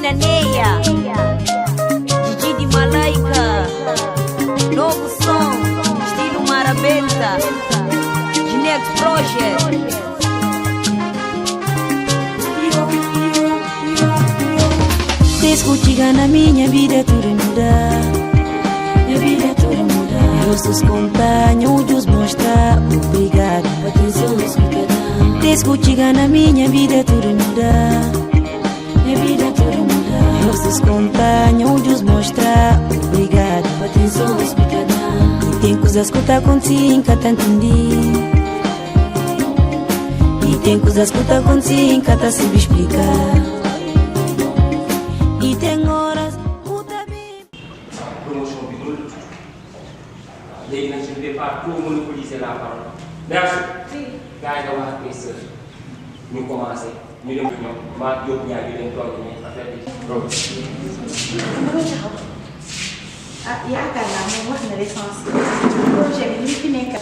Mina Neia, Gigi de Malaika, novo som, estilo Marabenta, de Next Project. Discutir na minha vida tudo muda, minha vida tudo muda. Nossos companheiros mostrar obrigado. Discutir na minha vida tudo muda, minha vida tudo muda. Nossos companheiros mostrar obrigado. E tem coisas que tá acontecendo que tá entendendo. E tem coisas que tá acontecendo que tá se explicar. E tem horas que tá bem. Promotion bi loolu léegi nag je ne vais pas trop monopoliser la parole. Merci. gars yi nga wax ak mes sœurs ñu commencé ñu dem ñoom maa Diop ñaar ñu dem toog nii affaire bi. yaakaar naa moom wax na l'essentiel projet bi li fi nekk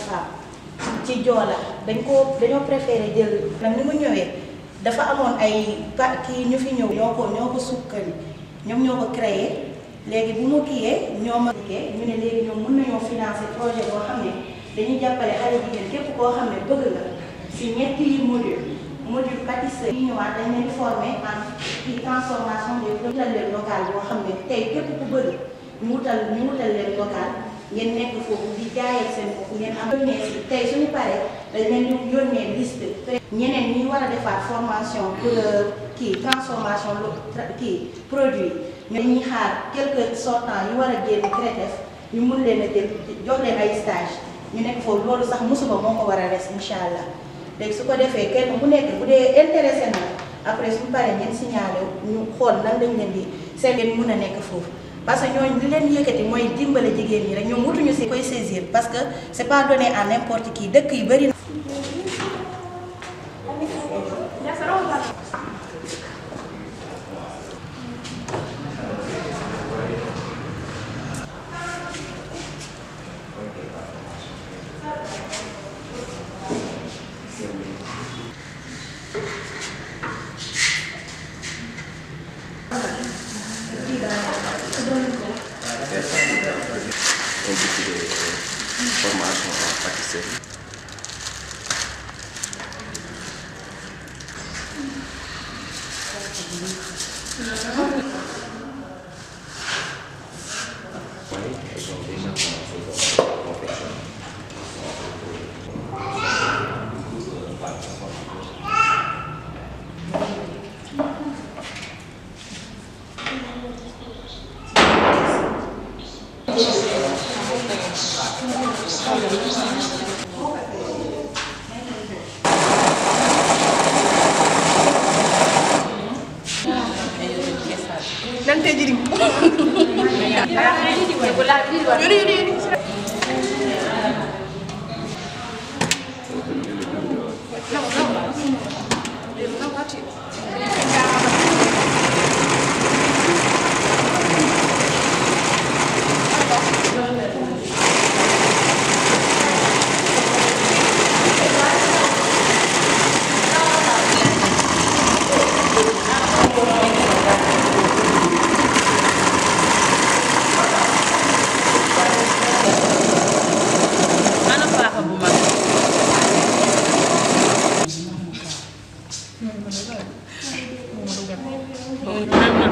ci Joola dañoo préféré jël nag ni mu ñëwee dafa amoon ay kii ñu fi ñëw ñoo ko sukkali ñoom ñoo ko créé léegi bu mu kiyee ñoom a ñu ne léegi ñoom mën nañoo financer projet boo xam ne dañuy jàppale xale jigéen képp koo xam ne bëgg nga si ñetti module pâtisserie yi ñëwaat dañ leen di former en transformation des produits leen local boo xam ne tey képp ku bëgg ñu wutal leen local ngeen nekk foofu di jaayal seen bopp ngeen am yónnee si tey suñu paree dañ leen di yónnee liste ñeneen ñi war a defaat formation pour transformation produit ñu dañuy xaar quelques sortants yu war a génn CRETEF ñu mun leen a jël jox leen ay stage ñu nekk foofu loolu sax musuma moo ko war a res incha allah léegi su ko defee kenn bu nekk bu dee intéressé na après suñu paree ngeen signalé ñu xool nan lañ leen di seen ngeen mun a nekk foofu parce que ñooñu li leen yëkkati mooy dimbale jigéen ñi rek ñoom wutuñu si koy saisir parce que c'est pas donné à n'importe qui dëkk yu bëri. Formation en pâtisserie. Oui, ils ont déjà commencé leur confection. Nanti jadi. Yuri.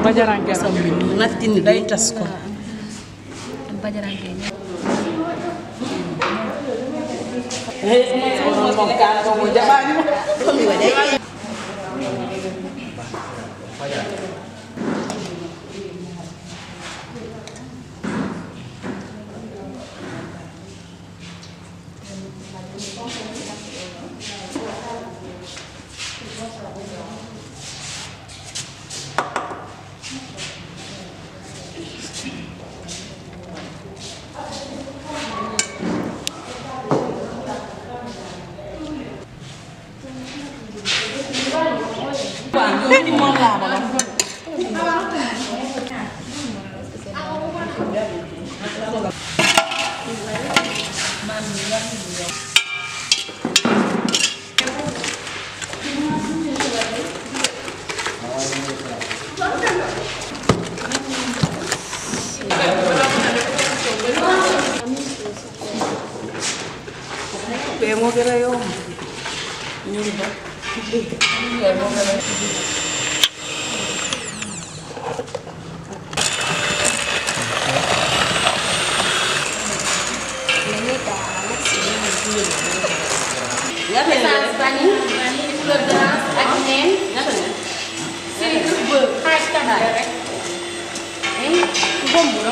Bajaranke nattini day tas ko Bajaranke moom kaan ko mo jabaani mo moo gën a yomb ñu ba moo gën a essence vanille, fleur d'orange ak nen. Sucre, beurre, xaaj tabac rek. Bomb la.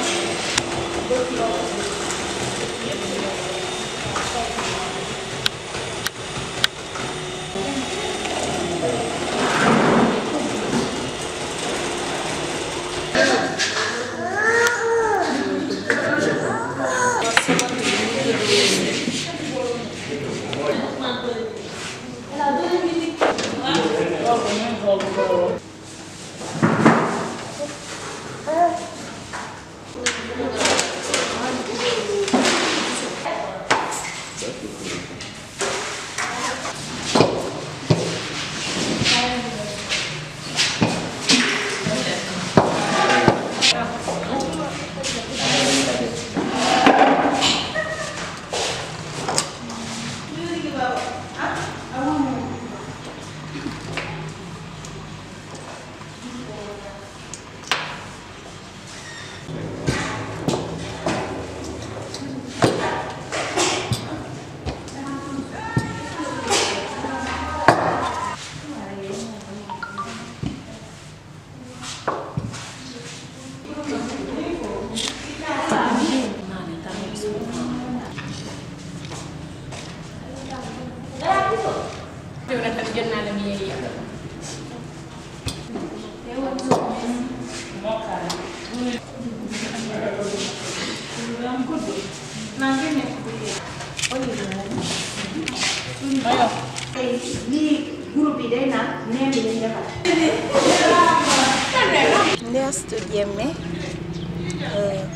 Ndeye Astou Diémé,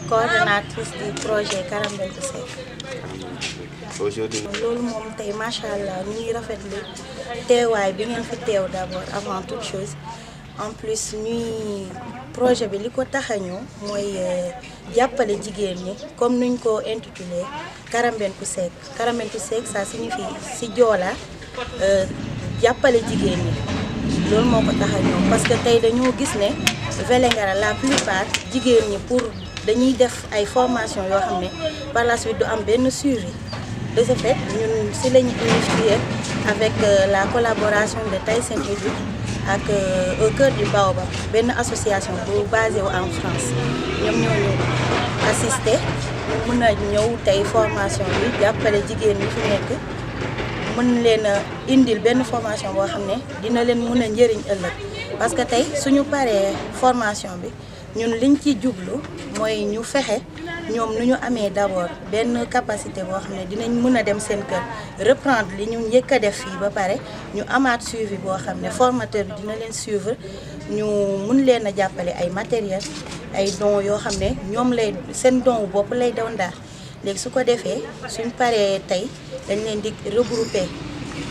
coordonnatrice du projet Karambel bu Seck. loolu moom tey macha allah ñu ngi rafetlu teewaay bi ngeen fi teew d'abord avant toute chose en plus ñuy projet bi li ko tax a ñëw mooy jàppale jigéen ñi comme nuñ ko intitulé Karambel bu Seck. Karambel bu Seck ça signifie si joola jàppale jigéen ñi loolu moo ko tax a ñëw parce que tey dañoo gis ne Vélingara la plupart jigéen ñi pour dañuy def ay formation yoo xam ne par la suite du am benn suivi. De ce fait, nous sommes initiés avec la collaboration de Tyson Edu avec au cœur du Baobab, une association basée en France. Nous avons assisté, nous avons eu une formation qui a été faite. Nous avons une formation qui a été faite. Parce que si nous avons une formation, nous avons fait ñom ñu amé d'abord ben capacité bo xamné dinañ mëna dem sen kër reprendre li ñu ñëk def fi ba paré ñu amaat suivi bo xamné formateur bi dina leen suivre ñu mën leen a jappalé ay matériel ay dons yo xamné ñom lay sen don bop lay doon daal légui su ko défé suñ paré tay dañ leen di regrouper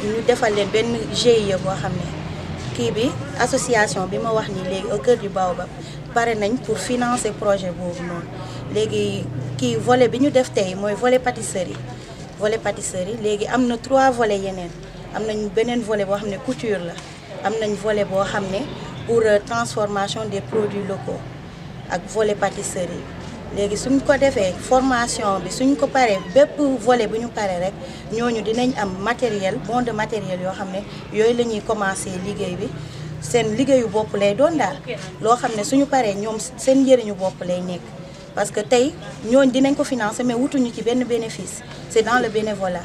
ñu défal leen ben GIE bo xamné ki bi association bi ma wax ni légui au cœur du Baobab paré nañ pour financer projet bobu non. Légui ki volet bi ñu def tay moy volet pâtisserie légui amna 3 volets yenen amnañ benen volet bo xamné couture la amnañ volet bo xamné pour transformation des produits locaux ak volet pâtisserie légui suñ ko défé formation bi suñ ko paré bépp volet bu ñu paré rek ñoñu dinañ am matériel bon de matériel yo xamné yoy lañuy commencer liggéey bi sen liggéeyu bop lay doon dal lo xamné suñu paré ñom sen njëriñu bop lay nekk. Parce que tay ñooñ dinañ ko financer mais wutuñu ci benn bénéfice c'est dans le bénévolat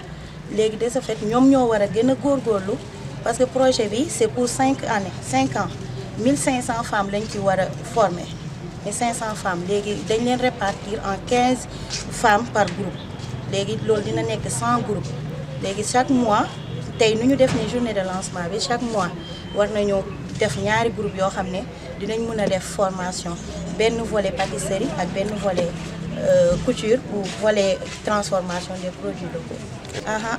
légui de ce fait ñom ñoo wara gëna gorgorlu parce que projet bi c'est pour 5 années 5 ans 1500 femmes lañ ci wara former 1500 femmes légui dañ leen répartir en 15 femmes par groupe légui lool dina nekk 100 groupes légui chaque mois tay nuñu def ni journée de lancement bi chaque mois war nañu def ñaari groupe yo xamné dinañ mëna def formation benn volet pâtisserie ak benn volet couture ou volet transformation des produits locaux.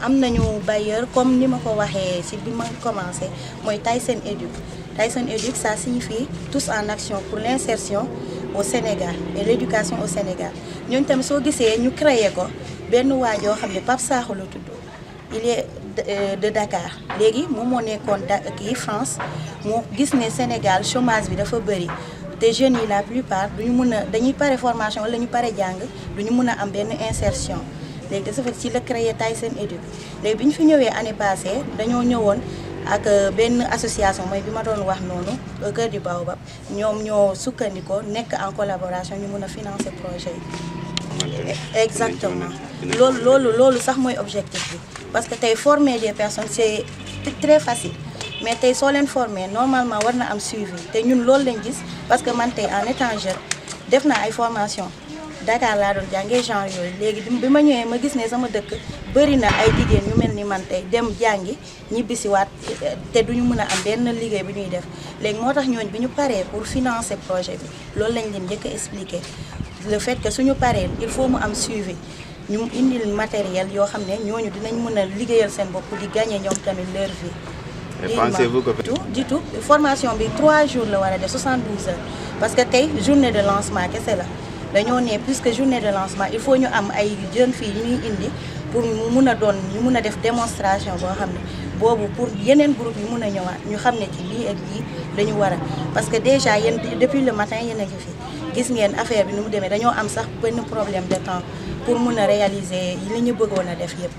Am nañu bailleur comme ni ma ko waxé ci bi ma commencé moy Tyson Edu. Tyson Edu ça signifie tous en action pour l'insertion au Sénégal et l'éducation au Sénégal. Ñun tam so gisé ñu créer ko benn waajoo xamné Pape Sakho la tudd. il est de Dakar léegi moom moo nekkoon kii France moo gis ne Sénégal chômage bi dafa bëri te jeunes yi la plupart duñu mën a dañuy pare formation wala ñu pare jàng duñu mën a am benn insertion léegi de ce fait ci la créé Tyson Éduc léegi bi ñu fi ñëwee année passée dañoo ñëwoon ak benn association mooy bi ma doon wax noonu au cœur du Baobab ñoom ñoo sukkandikoo nekk en collaboration ñu mën a financer projet yi. Exactement loolu sax mooy objectif bi parce que tey former des personnes c'est très facile mais tey soo leen former normalement war na am suivi te ñun loolu lañ gis parce que man tey en étant jeune def naa ay formation Dakar laa doon jàngee genre yooyu léegi bi ma ñëwee ma gis ne sama dëkk bëri na ay jigéen ñu mel ni man tey dem jàngi ñibbisiwaat te duñu mën a am benn liggéey bu ñuy def léegi moo tax ñooñ bi ñu paree pour financer projet bi loolu lañ leen njëkk a expliquer le fait que suñu paree il faut mu am suivi ñu indil matériel yoo xam ne ñooñu dinañ mën a liggéeyal seen bopp di gagner ñoom tamit leur vie. Et pensez-vous que du tout formation bi 3 jours la war a def 72 heures parce que tey journée de lancement kese la dañoo ne puisque journée de lancement il faut ñu am ay jeunes filles yu ñuy indi pour mu mun a doon ñu mun a def démonstration boo xam ne boobu pour yeneen groupe yi mun a ñëwaat ñu xam ne ci lii ak lii dañu war a parce que déjà yéen depuis le matin yéen a ngi fi gis ngeen affaire bi nu mu demee dañoo am sax benn problème de temps pour mun a réaliser li ñu bëggoon a def yëpp.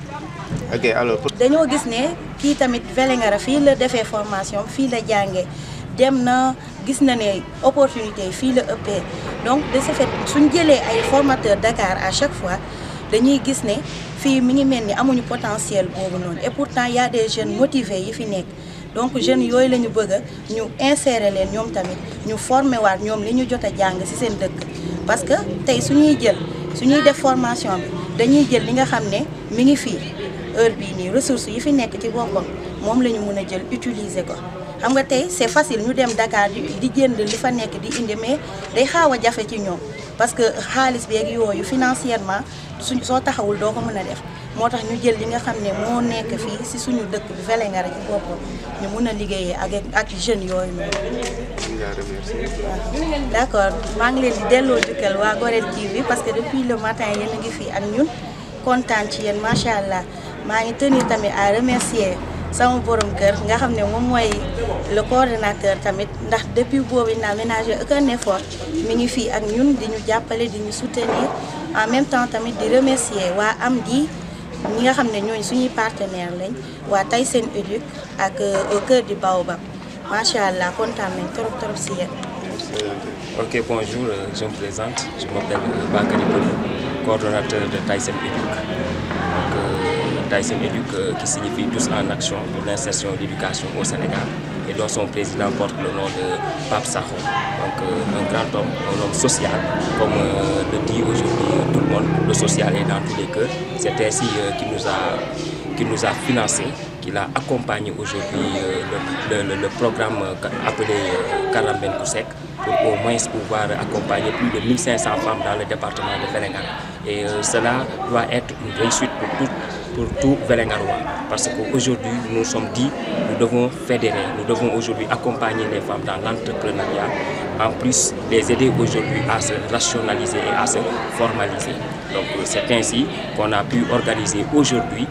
Ok alors. dañoo gis ne kii tamit Vélingara fii la defee formation fii la jàngee dem na gis na ne opportunité yi fii la ëppee donc de ce fait suñ jëlee ay formateurs Dakar à chaque fois dañuy gis ne fii mi ngi mel ni amuñu potentiel boobu noonu et pourtant y a des jeunes motivés yi fi nekk donc jeunes yooyu la ñu bëgg a ñu insérer leen ñoom tamit ñu former waat ñoom li ñu jot a jàng ci seen dëkk parce que tey suñuy def formation bi dañuy jël li nga xam ne mi ngi fii heure bii nii ressources yi fi nekk ci boppam moom la ñu mën a jël utiliser ko xam nga tey c'est facile ñu dem Dakar di jënd li fa nekk di indi mais day xaaw a jafe ci ñoom parce que xaalis beeg yooyu financièrement soo taxawul doo ko mën a def moo tax ñu jël li nga xam ne moo nekk fii ci suñu dëkk bi Vélingara ci boppam ñu mën a liggéeyee ak jeunes yooyu noonu. D'accord maa ngi leen di delloo jukkal waa Gorel TV parce que depuis le matin yéen a ngi fii ak ñun kontaan ci yéen macha allah maa ngi tenir tamit à remercier sama borom kër nga xam ne moom mooy le coordonnateur tamit ndax depuis boobu il n'a ménagé aucun effort mi ngi fii ak ñun di ñu jàppale di ñu soutenir en même temps tamit di remercier waa Amdi ñi nga xam ne ñooñu suñuy partenaire lañ waa Tyson Éduc ak au cœur du Baobab macha allah kontaan nañ trop si yéen. Ok, bonjour, je me présente, je m'appelle Bakary Poli, coordonnateur de Tyson Éduc. Tyson Éduc qui signifie Tous en Action pour l'insertion et l'éducation au Sénégal et dont son président porte le nom de Pape Sakho. Donc un grand homme, un homme social, comme le dit aujourd'hui tout le monde, le social est dans tous les cœurs. C'est ainsi qu'il nous a financé, qu'il a accompagné aujourd'hui le programme appelé Karamben Koussek pour au moins pouvoir accompagner plus de 1500 femmes dans le département de Vélingara. Et cela doit être une réussite pour tout Vélingarois. Parce qu'aujourd'hui, nous nous sommes dit, nous devons fédérer, nous devons aujourd'hui accompagner les femmes dans l'entrepreneuriat, en plus les aider aujourd'hui à se rationaliser et à se formaliser. Donc c'est ainsi qu'on a pu organiser aujourd'hui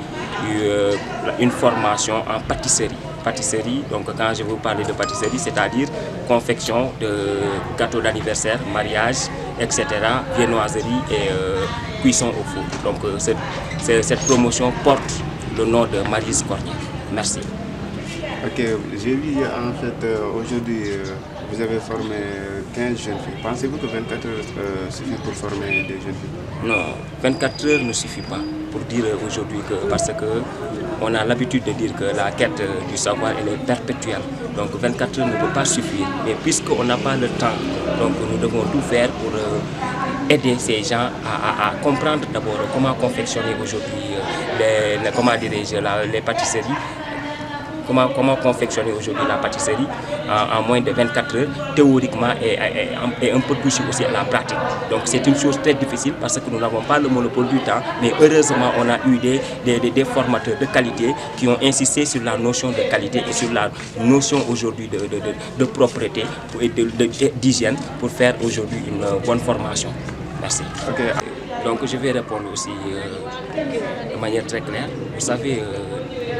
une formation en pâtisserie. Pâtisserie, donc quand je vous parle de pâtisserie, c'est-à-dire confection de gâteaux d'anniversaire, mariage, etc., viennoiserie et cuisson au four. Donc cette promotion porte le nom de Maryse Cornier. Merci. Ok, j'ai vu en fait aujourd'hui vous avez formé 15 jeunes filles. Pensez-vous que 24 heures suffit pour former des jeunes filles? Non, 24 heures ne suffit pas pour dire aujourd'hui que parce que on a l'habitude de dire que la quête du savoir elle est perpétuelle. Donc 24 heures ne peut pas suffire. Mais puisqu'on n'a pas le temps, donc nous devons tout faire pour aider ces gens à comprendre d'abord comment confectionner aujourd'hui les pâtisseries. Comment confectionner aujourd'hui la pâtisserie en moins de 24 heures, théoriquement et un peu touché aussi à la pratique. Donc c'est une chose très difficile parce que nous n'avons pas le monopole du temps, mais heureusement on a eu des formateurs de qualité qui ont insisté sur la notion de qualité et sur la notion aujourd'hui de propreté et d'hygiène pour faire aujourd'hui une bonne formation. Merci. Okay. Donc je vais répondre aussi de manière très claire. Vous savez,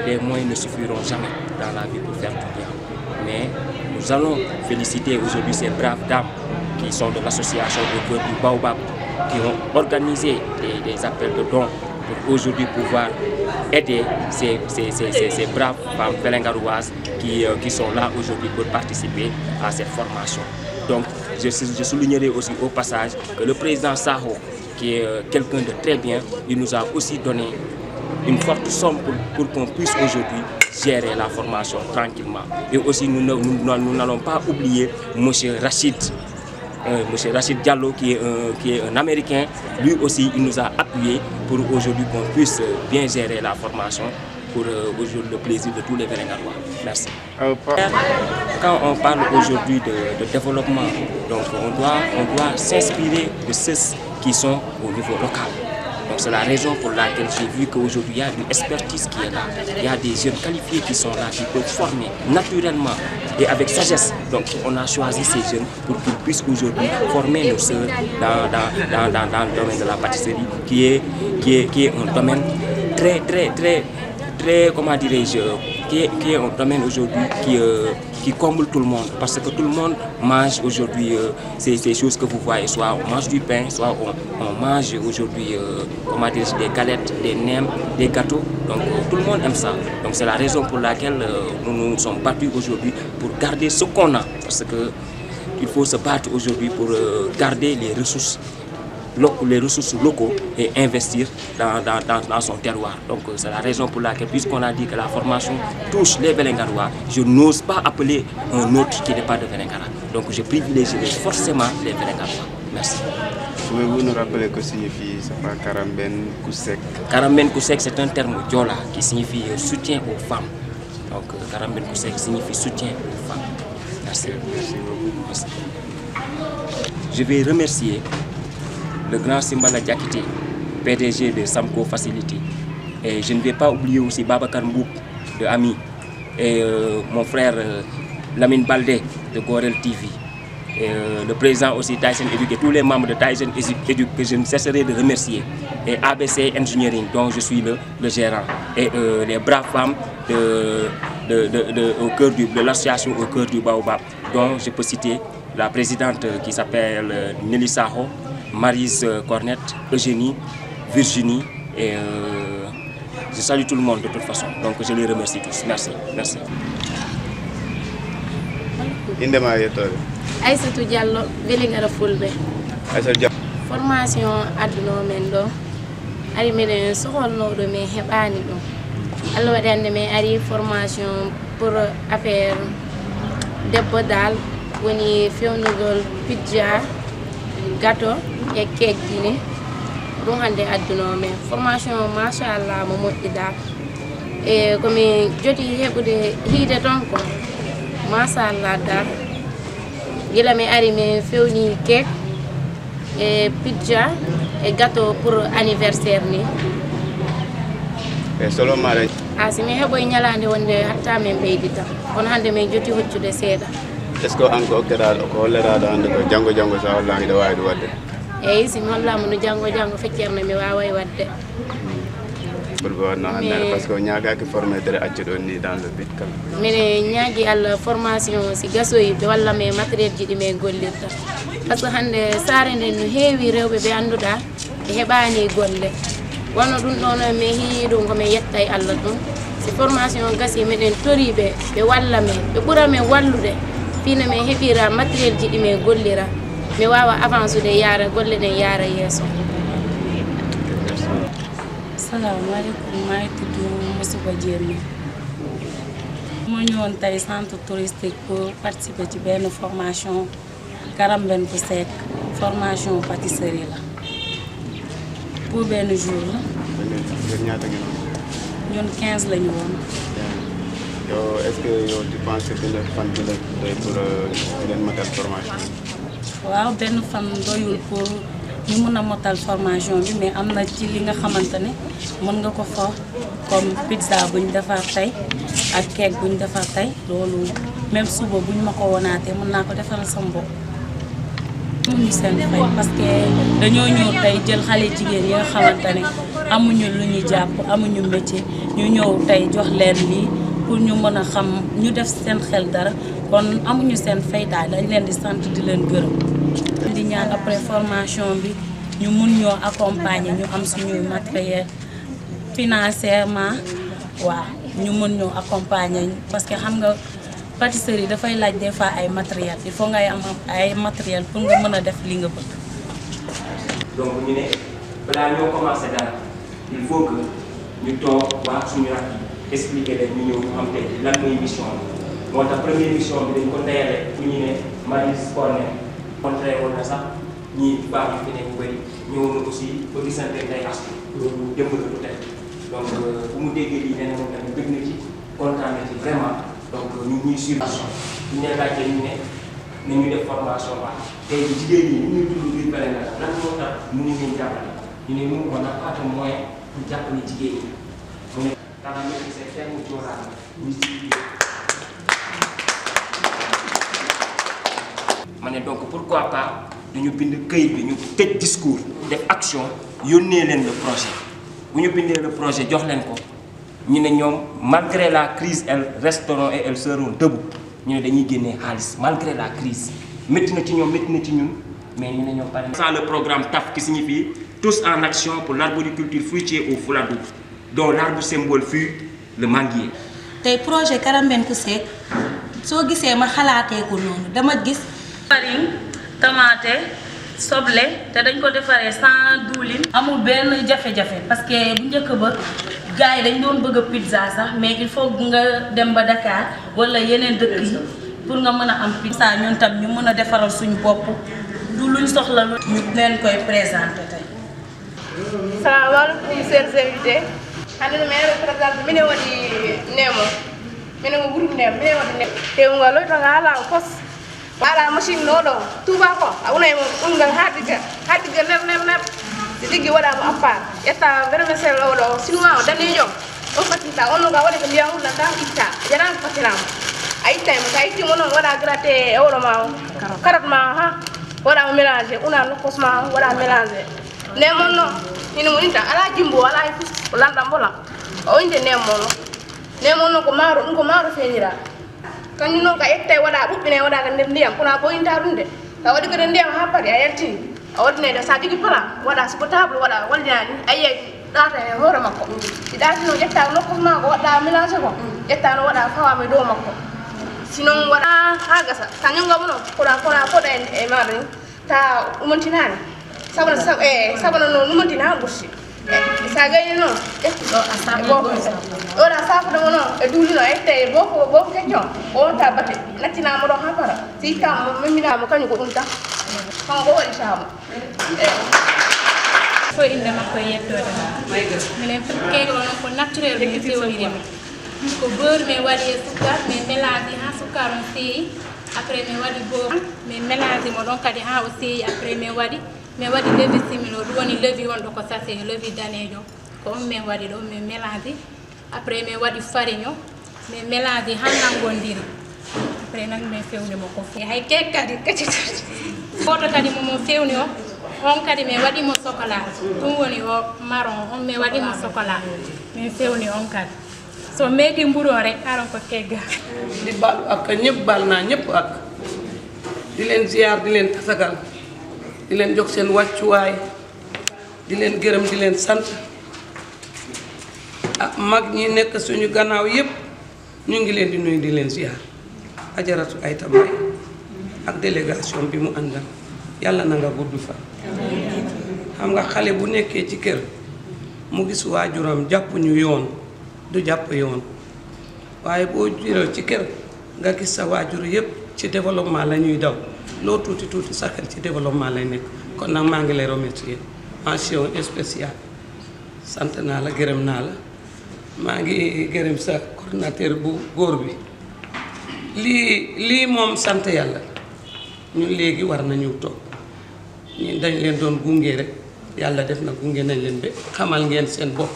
les moyens ne suffiront jamais dans la vie pour faire du bien. Mais nous allons féliciter aujourd'hui ces braves dames qui sont de l'association au cœur du Baobab, qui ont organisé des appels de dons pour aujourd'hui pouvoir aider ces braves femmes vélingaroises qui sont là aujourd'hui pour participer à cette formation. Donc je soulignerai aussi au passage que le président Sakho, qui est quelqu'un de très bien, il nous a aussi donné une forte somme pour qu'on puisse aujourd'hui gérer la formation tranquillement. Et aussi nous n'allons pas oublier M. Rachid Diallo qui est un Américain. Lui aussi il nous a appuyé pour aujourd'hui qu'on puisse bien gérer la formation pour aujourd'hui le plaisir de tous les Vélingarois. Merci. Quand on parle aujourd'hui de développement, donc on doit s'inspirer de ceux qui sont au niveau local. Donc c'est la raison pour laquelle j'ai vu qu'aujourd'hui il y a une expertise qui est là. Il y a des jeunes qualifiés qui sont là, qui peuvent former naturellement et avec sagesse. Donc on a choisi ces jeunes pour qu'ils puissent aujourd'hui former nos sœurs dans le domaine de la pâtisserie, qui est un domaine très, comment dirais-je, qui est un domaine aujourd'hui qui comble tout le monde, parce que tout le monde mange aujourd'hui ces choses que vous voyez, soit on mange du pain, soit on mange aujourd'hui comment dire, des galettes, des nems, des gâteaux. Donc tout le monde aime ça. Donc c'est la raison pour laquelle nous nous sommes battus aujourd'hui pour garder ce qu'on a, parce que il faut se battre aujourd'hui pour garder les ressources locaux et investir dans son terroir. Donc c'est la raison pour laquelle, puisqu'on a dit que la formation touche les Vélingarois, je n'ose pas appeler un autre qui n'est pas de Vélingara. Donc je privilégie forcément les Vélingarois. Merci. Pouvez-vous nous rappeler que signifie ça pas Karamben Kousek? Karamben Kousek, c'est un terme diola qui signifie soutien aux femmes. Donc Karamben Kousek signifie soutien aux femmes. Merci. Merci. Je vais remercier le grand Simbala Diakité, PDG de Samco Facility. Et je ne vais pas oublier aussi Babacar Mbouk de Ami et mon frère Lamine Baldé de Gorel TV. Et le président aussi Tyson Educ et tous les membres de Tyson Educ que je ne cesserai de remercier. Et ABC Engineering dont je suis le gérant. Et les braves femmes de l'association au cœur du Baobab, dont je peux citer la présidente qui s'appelle Nelly Sakho, Maryse Cornette, Eugénie, Virginie et je salue tout le monde de toute façon. Donc je les remercie tous. Merci. Merci. Indema yetore. Aïssatou Diallo, Vélingara Fulbe. Aïssatou Diallo. Formation adduno men do. Ari meden soholno do me hebani do. Allah wadande me ari formation pour affaire debbo dal woni fewnugol pizza, gâteau et cake dîner. Ɗum hande adduno men formation machallah mo moƴƴi dal. E komi joti heɓude hiide ton ko machallah dal. Gila mi ari mi fewni cake et pizza et gâteau pour anniversaire ni. E solo mare. Si mi heɓoy ñalande wonde hatta min ɓeydita. Kono hande min joti hoccude seeɗa. Est ce que hanko hokkiraɗo ko holliraɗo hande ko janggo sa holla hiɗa wawi ɗum wadde? Eyyi si mi hollama no janggo feccerne mi waway wadde. Ɓurɓe wanno hannde par ce que o ñagaki formé tere accu ɗon ni dans le but kam. Mine ñaagui Allah formation si gasoyi ɓe walla me matériel ji ɗi min gollirta. Par ce que hande saare nde no heewi rewɓe ɓe annduɗa ɓe heɓani golle. Wonno ɗum ɗo no mi heewi ɗum komin yetta e Allah ɗum. Si formation gasi miɗen toriɓe ɓe walla men ɓe ɓuura men wallude fino min heɓira matériel ji ɗi min gollira mi wawa avance ude yaara golle ɗen yaara yeeso. Assalamu alaikum, maa ngi tudd Moussouba Diémé. Ma ñëwoon tey centre touristique pour participer ci benn formation Karamben Kousek, formation pâtisserie la pour benn jour la. ñaata ngeen ñun 15 lañu woon. Yow est-ce que yow tu penses que dina fan bi la doy pour leen matal formation? Waaw benn fan doyul pour ñu mën a motal formation bi, mais am na ci li nga xamante ne mën nga ko fa comme pizza buñ defar tey ak cake buñ defar tey loolu même suba buñ ma ko wonaatee mën naa ko defaral sama bopp. amuñu seen fay parce que dañoo ñëw tey jël xale jigéen yi nga xamante ne amuñu lu ñu jàpp amuñu métier ñu ñëw tey jox leen lii pour ñu mën a xam ñu def seen xel dara kon amuñu seen fay daal dañ leen di sant di leen gërëm di ñaan après formation bi ñu mun ñoo accompagner ñu am suñuy matériel financièrement waaw ñu mën ñoo accompagner parce que xam nga pâtisserie dafay laaj des fois ay matériel il faut ngay am ay matériel pour nga mën a def li nga bëgg. donc ñu ne balaa ñoo commencé dara il faut que ñu toog wax suñu rakk yi expliquer leen ñu ñëw ñu xam te lan mooy mission bi moo tax première mission bi dañ ko ndeyale fu ñu ne Marie Corne montré woon na sax ñi baax yu fi ne ñu bëri ñëwoon na aussi ba gisante day astu loolu démb la du tey donc bu mu déggee lii nee na moom tamit bëgg na ci kontaan na ci vraiment donc ñu ñuy suivre ñu ne laajte ñu ne nañu def formation baax tey jigéen ñi ñu ñuy dund biir bële na lan moo tax mënu ngeen jàppale ñu ne nous on n'a pas de moyen pour jàppale jigéen ñi mu ne dara nekk c'est ferme jooraan ñu ci ma ne donc pourquoi pas duñu bind këyit bi ñu tëj discours def action yónnee leen le projet bu ñu bindee le projet jox leen ko ñu ne ñoom malgré la crise elles resteront et elles seront debout ñu ne dañuy génnee xaalis malgré la crise métti na ci ñoom métti na ci ñun mais ñu ne ñoom pare ça le programme TAF qui signifie tous en action pour l'arboriculture fruitière au Fouladou dont l'arbre symbole fut le manguier. tey projet Karambenkou Seck soo gisee ma xalaatee ko noonu dama gis farine tomate soble te dañ ko defaree sans diwlin amul benn jafe-jafe parce que bu njëkk ba gars yi dañ doon bëgg a pizza sax mais il faut nga dem ba Dakar wala yeneen dëkk yi pour nga mën a am pizza ñun tam ñu mën a defaral suñu bopp du luñ soxla lu ñu leen koy présenté tey. salaamaaleykum chers invités hannde no mbiɗa présidente mine waɗi nemo mine ko groupe nemo mine waɗi nemo tewngal loytoga ala pos waɗa machine noɗo touba ko a unay mo ɗumgal haɗiga ner si ɗigui waɗama appart ƴetta vermicelle oɗo chinois o danejo on fattinta onno ga waɗi ko ndiyam wullanta itta a janani fattirama a ittaymo sa ittimo noon waɗa gratte e oɗo ma o carotte ma ha waɗama mélangé una nokkos ma waɗa mélangé nemon noon ina mo inta ala jimbo ala e fus ko lanɗam bolam o inde nemon noon nemon noon ko maaro ɗum ko maaro feñira kañum noon ka ƴettay waɗa ɓuɓɓine waɗa ko nder ndiyam kono a ɓoyinta ɗum de sa waɗi ko nder ndiyam ha paari a yaltini a waɗinede sa jogui plan waɗa siko table waɗa waldinani a yiyay ɗata e hoore makko si ɗatino ƴetta nokkos ma ko waɗɗa mélangé ko ƴetta no waɗa fawama e dow makko sinon waɗa ha gasa sa ñongamo noon kona koɗa e maɗa ni ta umontinani sabana noon umontina ha gursi sa gayni noon oɗa safudemo noon e duulino a ƴetta e bofo keccon o wonta bate nattinama ɗo ha para si ittama memminama kañum ko ɗum tan kamo ko waɗi saamu fo inde makko e yettode minen keyɗo o noon ko naturel min fewnirimi ko beurre min waɗi e sukkar min mélange ha sukkar on seeyi après min waɗi beurre min mélange mo ɗon kadi ha o seeyi après min waɗi levi similo ɗum woni levi wonɗo ko sacé levi danejo ko on min waɗi ɗo min mélange après min waɗi farine o min mélange ha nangodiri après nan min fewnimo ko fe hay kek kadi kacitati goto kadi momo fewni o on kadi min waɗimo chocolat ɗum woni o marron on min waɗimo chocolat min fewni on kadi so meeɗi mburu o rek aron ko kegga di balu ak ñëpp bal naa ñëpp ak di leen ziar di leen tasagal di leen jox seen wàccuwaay di leen gërëm di leen sant ak mag ñi nekk suñu gannaaw yëpp ñu ngi leen di nuyu di leen ziar ajaratu ay tamay ak délégation bi mu àndal yàlla na nga gudd fa xam nga xale bu nekkee ci kër mu gis waajuram jàpp ñu yoon du jàpp yoon waaye boo juróo ci kër nga gis sa waajur yëpp ci développement la ñuy daw loo tuuti tuuti sa xel ci développement lay nekk kon nag maa ngi lay remercier mention spéciale sant naa la gërëm naa la maa ngi gërëm sa coordinateur bu góor bi lii moom sant yàlla ñun léegi war nañu toog ñun dañ leen doon gunge rek yàlla def na gunge nañ leen ba xamal ngeen seen bopp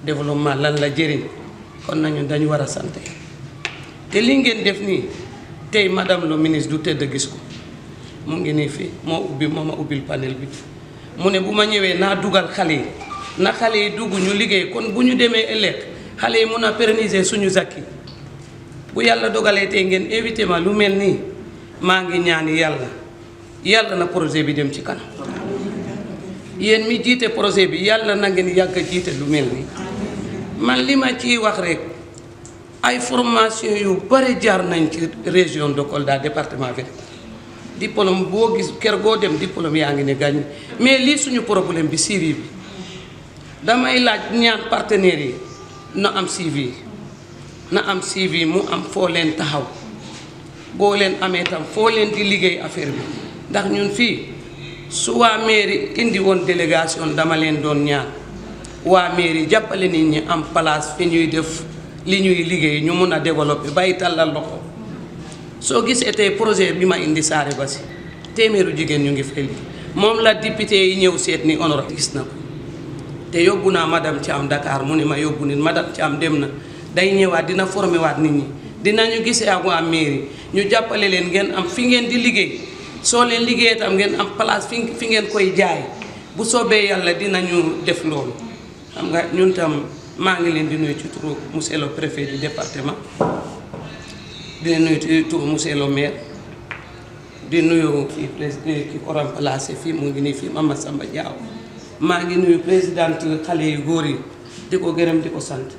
développement lan la jëriñ kon nañu dañu war a sant te li ngeen def nii tey madame le ministre du tëdd gis ko mu ngi nii fii moo ma ubbil panel bi mu ne bu ma ñëwee naa dugal xale yi na xale yi dugg ñu liggéey kon bu ñu demee ëllëg xale yi mun a pérenniser suñu zakki bu yàlla dogalee tey ngeen invité ma lu mel nii maa ngi ñaan yàlla na projet bi dem ci kanam yéen mi jiite projet bi yàlla na ngeen yàgg a jiite lu mel nii man li ma ciy wax rek ay formation yu bari jaar nañ ci région de Kolda département bi diplôme boo gis kër goo dem diplôme yaa ngi ne gàññ mais lii suñu problème bi suivi bi damay laaj ñaan partenaires yi na am suivi mu am foo leen taxaw boo leen amee tam foo leen di liggéey affaire bi ndax ñun fii su waa mairie indi woon délégation dama leen doon ñaan waa mairie jàppale nit ñi am place fi ñuy def li ñuy liggéey ñu mun a développer bàyyi tàllal loxo soo gisee tey projet bi ma indi Saare Bassi téeméeru jigéen ñu ngi fay li moom la député yi ñëw seet ni honorable gis na ko te yóbbu naa madame Thiam Dakar mu ne ma yóbbu nit madame Thiam dem na day ñëwaat dina formé waat nit ñi dinañu gisee ak waa mairie ñu jàppale leen ngeen am fi ngeen di liggéey soo leen liggéeyee tam ngeen am place fi ngeen koy jaay bu soobee yàlla dinañu def loolu xam nga ñun tam maa ngi leen di nuyu ci turu monsieur le préfet du département di nuyu ci turu monsieur le maire di nuyu kii président ki ko remplacé fii mu ngi nii fii Mama Samba Diaw maa ngi nuyu présidente xale yu góor yi di ko gërëm di ko sant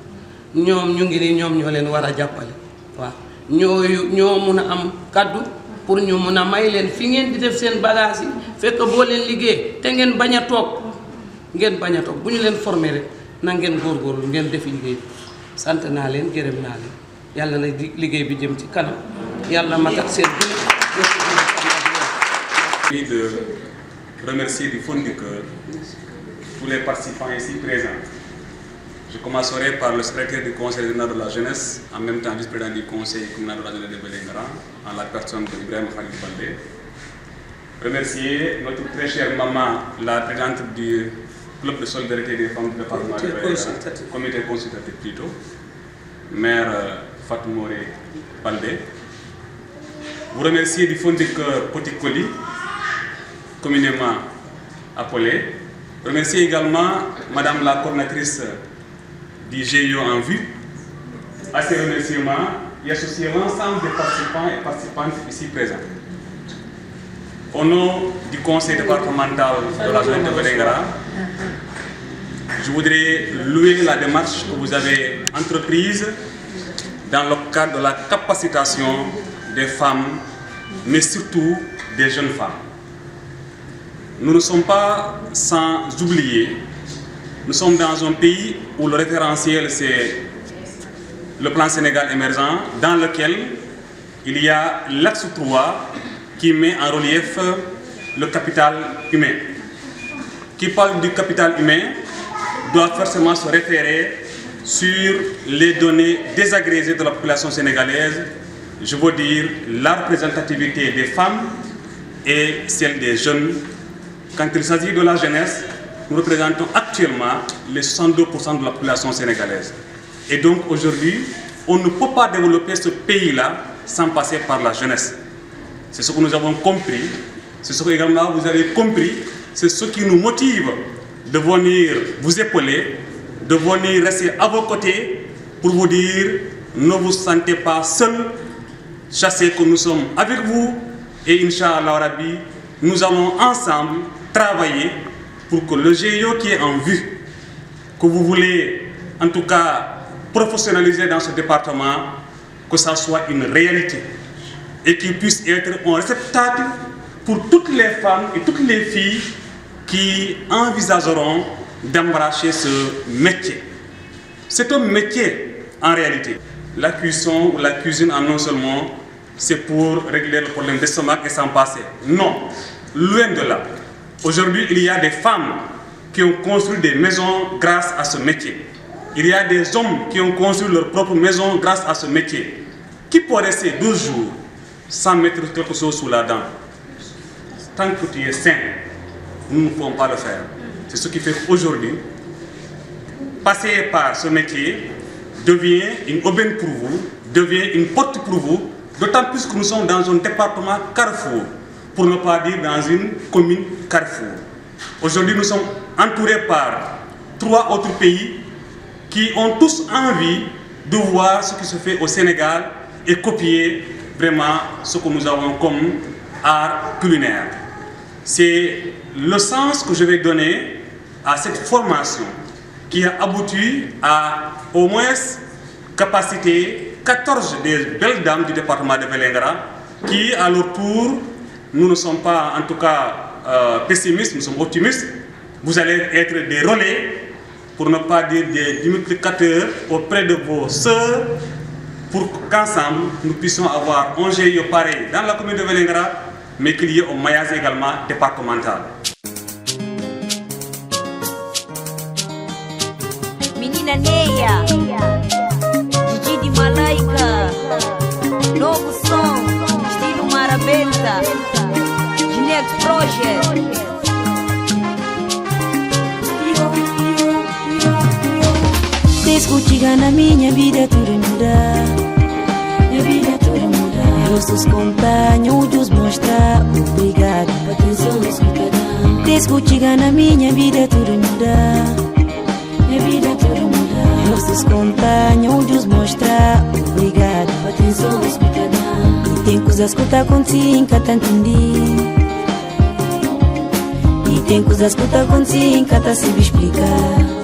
ñoom ñu ngi nii ñoom ñoo leen war a jàppale waaw ñoo mun a am kaddu pour ñu mun a may leen fi ngeen di def seen bagage yi fekk boo leen liggéey te ngeen bañ a toog bu ñu leen formé rek na ngeen góorgóorlu ngeen def liggéey sant naa leen gërëm naa leen yàlla na liggéey bi jëm ci kanam yàlla matat seen de remercier du fond du cœur tous les participants ici présents. Je commencerai par le secrétaire du conseil régional de la jeunesse, en même temps vice-président du conseil communal de la jeunesse de Vélingara, en la personne de Ibrahim Khalid Baldé. Remercier notre très chère maman, la présidente du club de solidarité des femmes du département de Vélingara, comité consultatif plutôt, mère Fatou Moré Baldé. Vous remercier du fond du cœur Petit Colis, communément appelé. Remercier également Madame la coordinatrice du GIE en vue. À ces remerciements et associer l'ensemble des participants et participantes ici présents. Au nom du conseil départemental de la jeunesse de Vélingara, je voudrais louer la démarche que vous avez entreprise dans le cadre de la capacitation des femmes, mais surtout des jeunes femmes. Nous ne sommes pas sans oublier, nous sommes dans un pays où le référentiel c'est le plan Sénégal émergent, dans lequel il y a l'axe 3 qui met en relief le capital humain. Qui parle du capital humain doit forcément se référer sur les données désagrégées de la population sénégalaise, je veux dire la représentativité des femmes et celle des jeunes. Quand il s'agit de la jeunesse, nous représentons actuellement les 62% de la population sénégalaise. Et donc aujourd'hui, on ne peut pas développer ce pays-là sans passer par la jeunesse. C'est ce que nous avons compris, c'est ce que également vous avez compris, c'est ce qui nous motive de venir vous épauler, de venir rester à vos côtés pour vous dire ne vous sentez pas seuls, sachez que nous sommes avec vous et Inch'Allah Rabbi, nous allons ensemble travailler pour que le GIE qui est en vue, que vous voulez en tout cas professionnaliser dans ce département, que ça soit une réalité et qu'il puisse être un réceptacle pour toutes les femmes et toutes les filles qui envisageront d'embrasser ce métier. C'est un métier en réalité. La cuisson ou la cuisine en non seulement, c'est pour régler le problème d'estomac et s'en passer. Non, loin de là. Aujourd'hui, il y a des femmes qui ont construit des maisons grâce à ce métier. Il y a des hommes qui ont construit leur propre maison grâce à ce métier. Qui peut rester 12 jours sans mettre quelque chose sous la dent? Tant que tu es sain, nous ne pouvons pas le faire. C'est ce qui fait qu'aujourd'hui, passer par ce métier devient une aubaine pour vous, devient une porte pour vous, d'autant plus que nous sommes dans un département carrefour, pour ne pas dire dans une commune carrefour. Aujourd'hui, nous sommes entourés par 3 autres pays qui ont tous envie de voir ce qui se fait au Sénégal et copier vraiment ce que nous avons comme art culinaire. C'est le sens que je vais donner à cette formation qui a abouti à au moins capacité 14 des belles dames du département de Vélingara qui, à leur tour, nous ne sommes pas en tout cas pessimistes, nous sommes optimistes. Vous allez être des relais, pour ne pas dire des multiplicateurs auprès de vos sœurs, pour qu'ensemble nous puissions avoir un GIE pareil dans la commune de Vélingara, mais qu'il y ait un maillage également départemental. Menina Neia, Didi de Malaika, novo som, estilo Marabenta, de Next Project. Escuta na minha vida tudo muda, minha vida tudo muda. Rostos companhos mostrar obrigado por atenção escutada. Escuta na minha vida tudo muda, minha vida tudo muda. Rostos companhos mostrar obrigado por atenção escutada. E tem coisas que tá contigo que tá entendi. E tem coisas que tá contigo que tá se explicar.